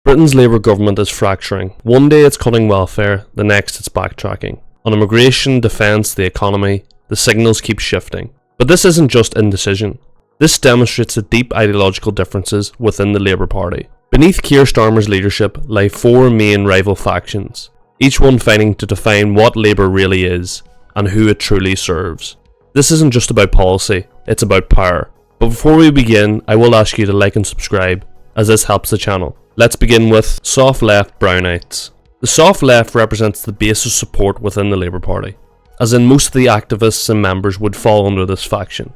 Britain's Labour government is fracturing. One day it's cutting welfare, the next it's backtracking. On immigration, defence, the economy, the signals keep shifting. But this isn't just indecision. This demonstrates the deep ideological differences within the Labour Party. Beneath Keir Starmer's leadership lie four main rival factions, each one fighting to define what Labour really is and who it truly serves. This isn't just about policy, it's about power. But before we begin, I will ask you to like and subscribe, as this helps the channel. Let's begin with soft left Blairites. The soft left represents the base of support within the Labour Party, as in most of the activists and members would fall under this faction.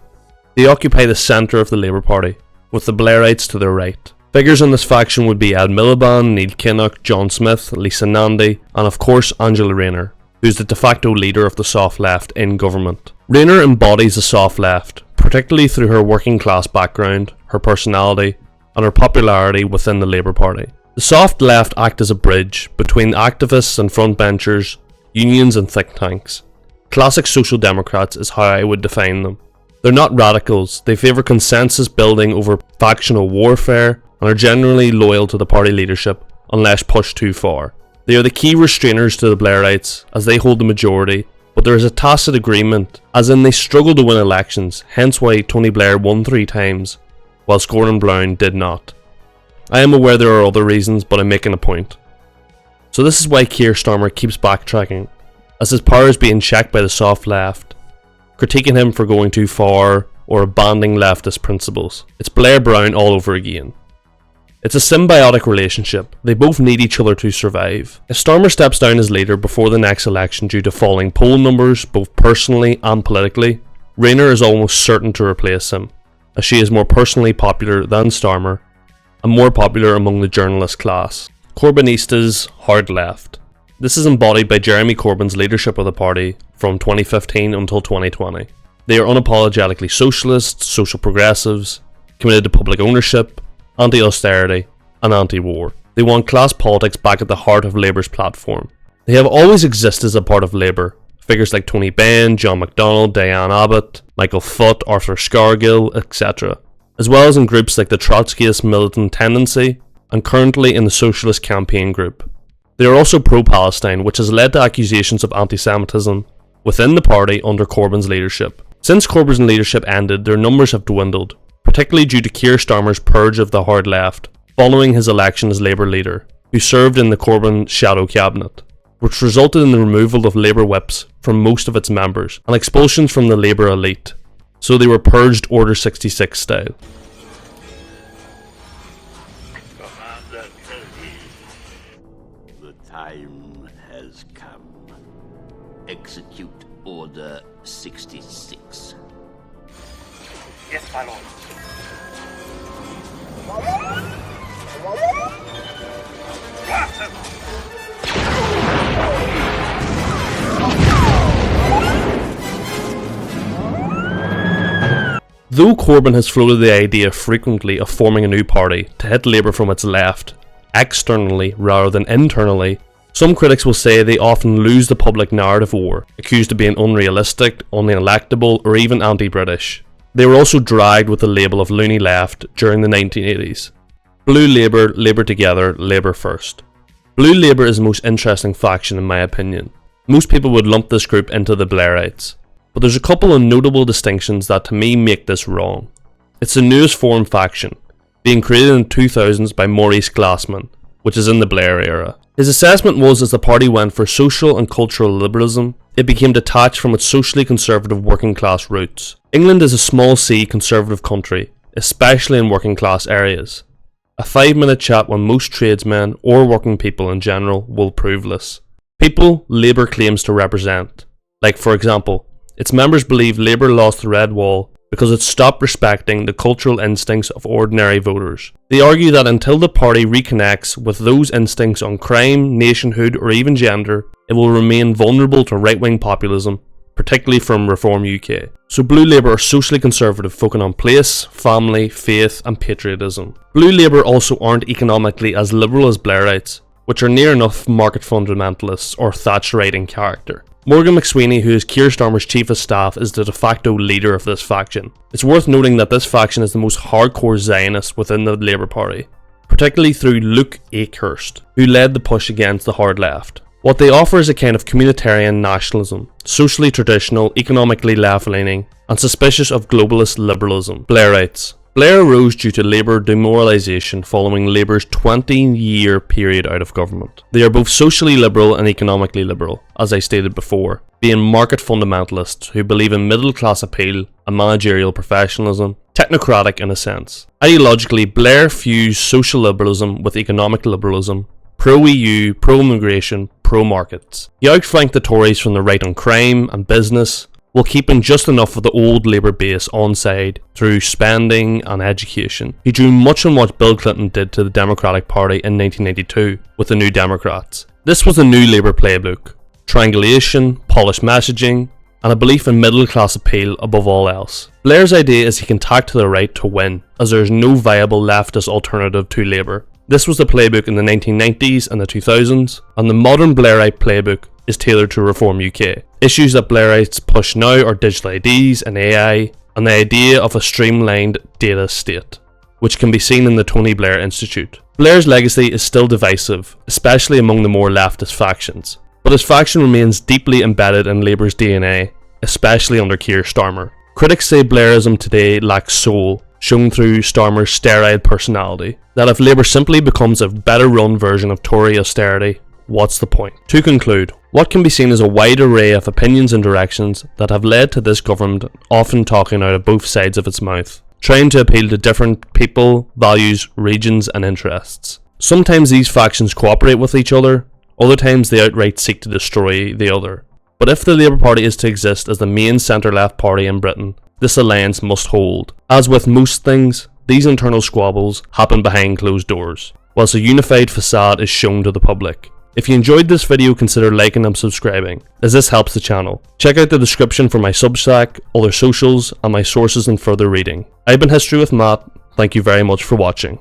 They occupy the centre of the Labour Party, with the Blairites to their right. Figures in this faction would be Ed Miliband, Neil Kinnock, John Smith, Lisa Nandy, and of course Angela Rayner, who is the de facto leader of the soft left in government. Rayner embodies the soft left, particularly through her working class background, her personality, and her popularity within the Labour Party. The soft left act as a bridge between activists and frontbenchers, unions and think tanks. Classic social democrats is how I would define them. They're not radicals, they favour consensus building over factional warfare and are generally loyal to the party leadership unless pushed too far. They are the key restrainers to the Blairites as they hold the majority, but there is a tacit agreement, as in they struggle to win elections, hence why Tony Blair won 3 times, whilst Gordon Brown did not. I am aware there are other reasons, but I'm making a point. So this is why Keir Starmer keeps backtracking, as his power is being checked by the soft left, critiquing him for going too far or abandoning leftist principles. It's Blair Brown all over again. It's a symbiotic relationship, they both need each other to survive. If Starmer steps down as leader before the next election due to falling poll numbers, both personally and politically, Rayner is almost certain to replace him, as she is more personally popular than Starmer, and more popular among the journalist class. Corbynistas hard left. This is embodied by Jeremy Corbyn's leadership of the party from 2015 until 2020. They are unapologetically socialist, social progressives, committed to public ownership, anti-austerity, and anti-war. They want class politics back at the heart of Labour's platform. They have always existed as a part of Labour. Figures like Tony Benn, John MacDonald, Diane Abbott, Michael Foot, Arthur Scargill, etc. As well as in groups like the Trotskyist Militant Tendency, and currently in the Socialist Campaign Group. They are also pro-Palestine, which has led to accusations of anti-Semitism within the party under Corbyn's leadership. Since Corbyn's leadership ended, their numbers have dwindled, particularly due to Keir Starmer's purge of the hard left, following his election as Labour leader, who served in the Corbyn shadow cabinet, which resulted in the removal of Labour whips from most of its members, and expulsions from the Labour elite, so they were purged Order 66 style. The time has come. Execute Order 66. Yes, my lord. Though Corbyn has floated the idea frequently of forming a new party to hit Labour from its left, externally rather than internally, some critics will say they often lose the public narrative war, accused of being unrealistic, unelectable, or even anti-British. They were also dragged with the label of loony left during the 1980s. Blue Labour, Labour Together, Labour First. Blue Labour is the most interesting faction in my opinion. Most people would lump this group into the Blairites, but there's a couple of notable distinctions that to me make this wrong. It's the newest formed faction, being created in the 2000s by Maurice Glassman, which is in the Blair era. His assessment was as the party went for social and cultural liberalism, it became detached from its socially conservative working class roots. England is a small C conservative country, especially in working class areas. A 5-minute chat with most tradesmen or working people in general will prove this. People Labour claims to represent, like for example, its members believe Labour lost the Red Wall because it stopped respecting the cultural instincts of ordinary voters. They argue that until the party reconnects with those instincts on crime, nationhood or even gender, it will remain vulnerable to right-wing populism, particularly from Reform UK. So Blue Labour are socially conservative, focusing on place, family, faith and patriotism. Blue Labour also aren't economically as liberal as Blairites, which are near enough market fundamentalists or Thatcherite in character. Morgan McSweeney, who is Keir Starmer's chief of staff, is the de facto leader of this faction. It's worth noting that this faction is the most hardcore Zionist within the Labour Party, particularly through Luke Akehurst, who led the push against the hard left. What they offer is a kind of communitarian nationalism, socially traditional, economically left-leaning, and suspicious of globalist liberalism. Blairites. Blair arose due to Labour demoralisation following Labour's 20-year period out of government. They are both socially liberal and economically liberal, as I stated before, being market fundamentalists who believe in middle-class appeal and managerial professionalism, technocratic in a sense. Ideologically, Blair fused social liberalism with economic liberalism, pro-EU, pro-immigration, pro-markets. He outflanked the Tories from the right on crime and business, while keeping just enough of the old Labour base on side through spending and education. He drew much on what Bill Clinton did to the Democratic Party in 1982 with the New Democrats. This was a new Labour playbook: triangulation, polished messaging, and a belief in middle-class appeal above all else. Blair's idea is he can tack to the right to win, as there is no viable leftist alternative to Labour. This was the playbook in the 1990s and the 2000s, and the modern Blairite playbook is tailored to Reform UK. Issues that Blairites push now are digital IDs and AI, and the idea of a streamlined data state, which can be seen in the Tony Blair Institute. Blair's legacy is still divisive, especially among the more leftist factions, but his faction remains deeply embedded in Labour's DNA, especially under Keir Starmer. Critics say Blairism today lacks soul, shown through Starmer's sterile personality, that if Labour simply becomes a better run version of Tory austerity, what's the point? To conclude, what can be seen as a wide array of opinions and directions that have led to this government often talking out of both sides of its mouth, trying to appeal to different people, values, regions and interests. Sometimes these factions cooperate with each other, other times they outright seek to destroy the other. But if the Labour Party is to exist as the main centre-left party in Britain, this alliance must hold. As with most things, these internal squabbles happen behind closed doors, whilst a unified facade is shown to the public. If you enjoyed this video, consider liking and subscribing, as this helps the channel. Check out the description for my Substack, other socials, and my sources and further reading. I've been History with Matt. Thank you very much for watching.